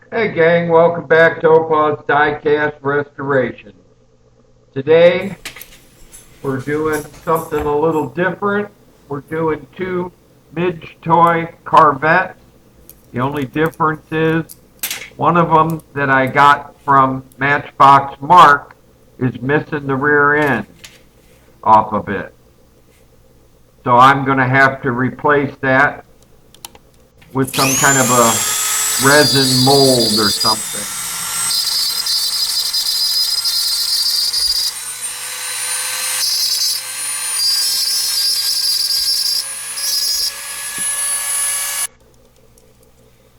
Hey gang, welcome back to Opal's Diecast Restoration. Today we're doing something a little different. We're doing two Midge toy Corvettes. The only difference is one of them that I got from Matchbox Mark is missing the rear end off of it. So I'm going to have to replace that with some kind of a resin mold or something.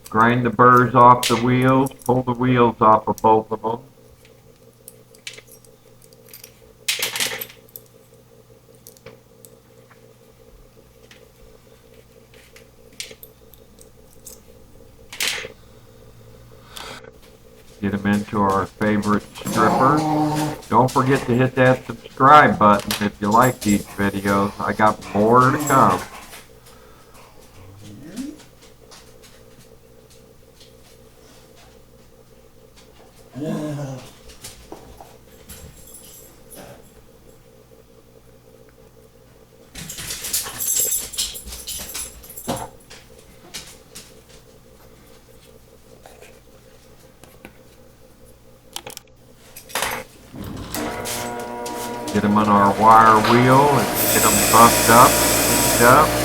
Grind the burrs off the wheels, pull the wheels off of both of them. Get them into our favorite stripper. Don't forget to hit that subscribe button if you like these videos. I got more to come. Get them on our wire wheel and get them buffed up, cleaned up.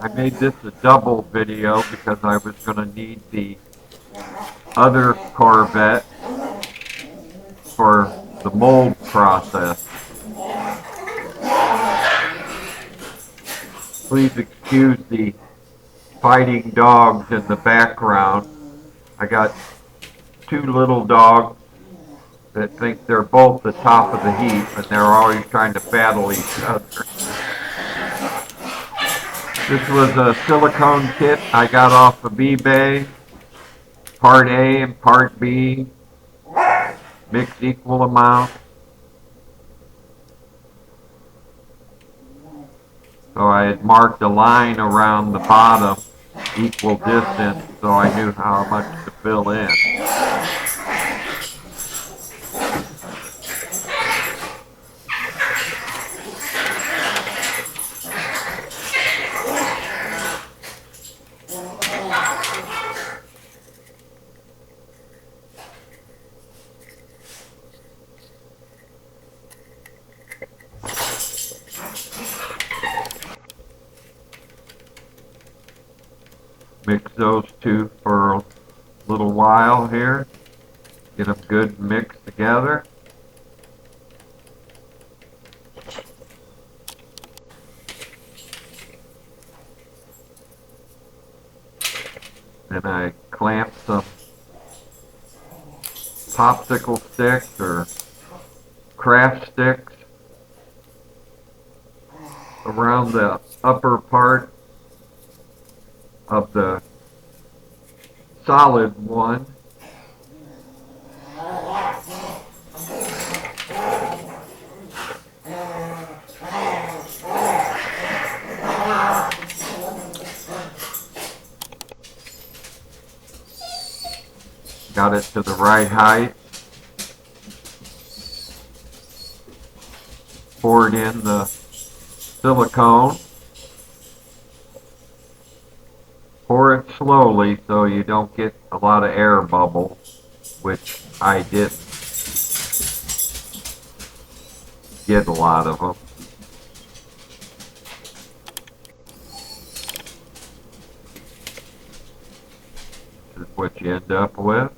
I made this a double video because I was going to need the other Corvette for the mold process. Please excuse the fighting dogs in the background. I got two little dogs that think they're both the top of the heap and they're always trying to battle each other. This was a silicone kit I got off of eBay. Part A and Part B, mixed equal amount. So I had marked a line around the bottom, equal distance, so I knew how much to fill in. Mix those two for a little while here. Get them good mixed together. Then I clamp some popsicle sticks or craft sticks around the upper part of the solid one. Got it to the right height. Poured in the silicone. Pour it slowly so you don't get a lot of air bubbles, which I didn't get a lot of them. This is what you end up with.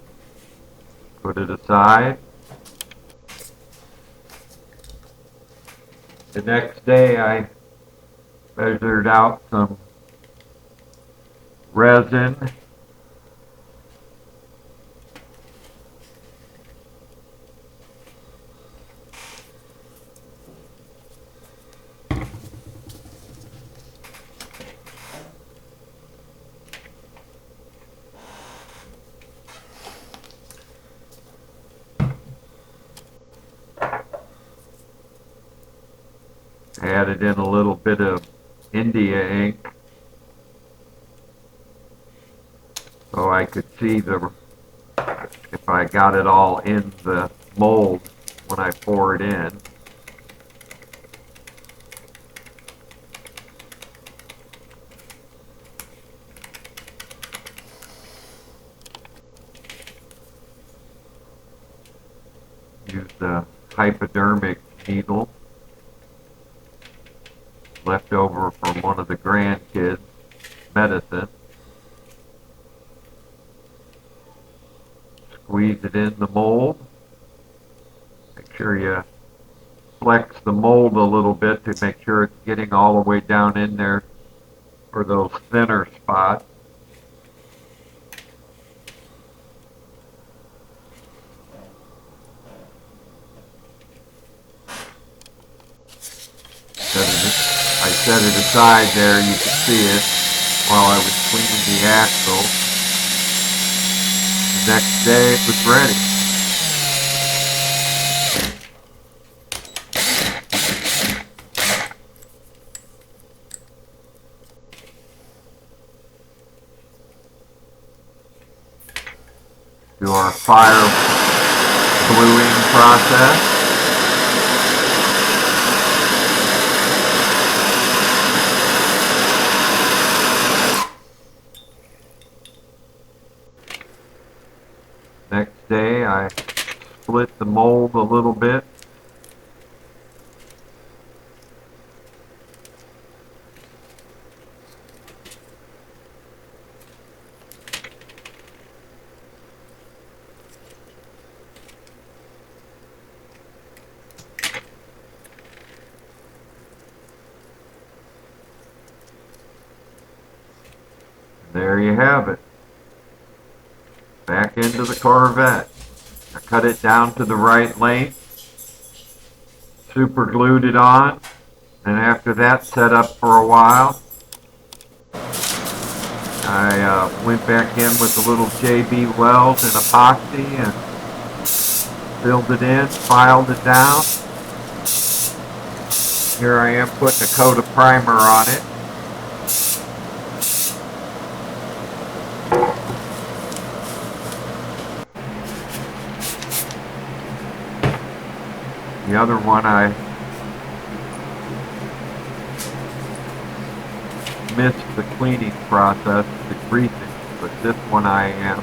Put it aside. The next day I measured out some resin, added in a little bit of India ink so I could see if I got it all in the mold when I pour it in. Use the hypodermic needle left over from one of the grandkids' medicine. Squeeze it in the mold. Make sure you flex the mold a little bit to make sure it's getting all the way down in there for those thinner spots. I set it aside there, you can see it, while I was cleaning the axle. The next day it was ready. Do our fire bluing process. Next day I split the mold a little bit. There you have it. Back into the Corvette. I cut it down to the right length, super glued it on, and after that set up for a while. I went back in with a little JB Weld and epoxy and filled it in, filed it down. Here I am putting a coat of primer on it. The other one I missed the cleaning process, the greasing, but this one I am.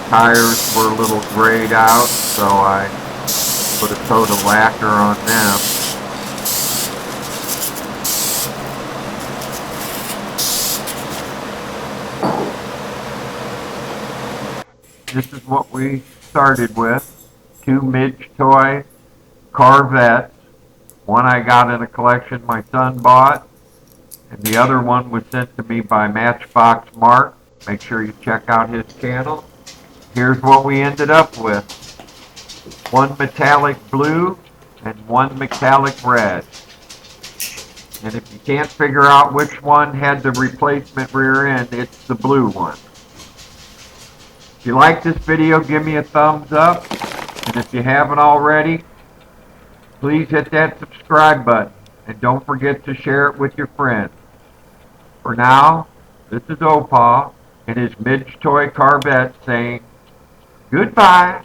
Tires were a little grayed out, so I put a coat of lacquer on them. This is what we started with. 2 Midge toy Corvettes. One I got in a collection my son bought, and the other one was sent to me by Matchbox Mark. Make sure you check out his channel. Here's what we ended up with. 1 metallic blue and 1 metallic red. And if you can't figure out which one had the replacement rear end, it's the blue one. If you like this video, give me a thumbs up. And if you haven't already, please hit that subscribe button. And don't forget to share it with your friends. For now, this is Opa and his Midge Toy Corvette saying goodbye.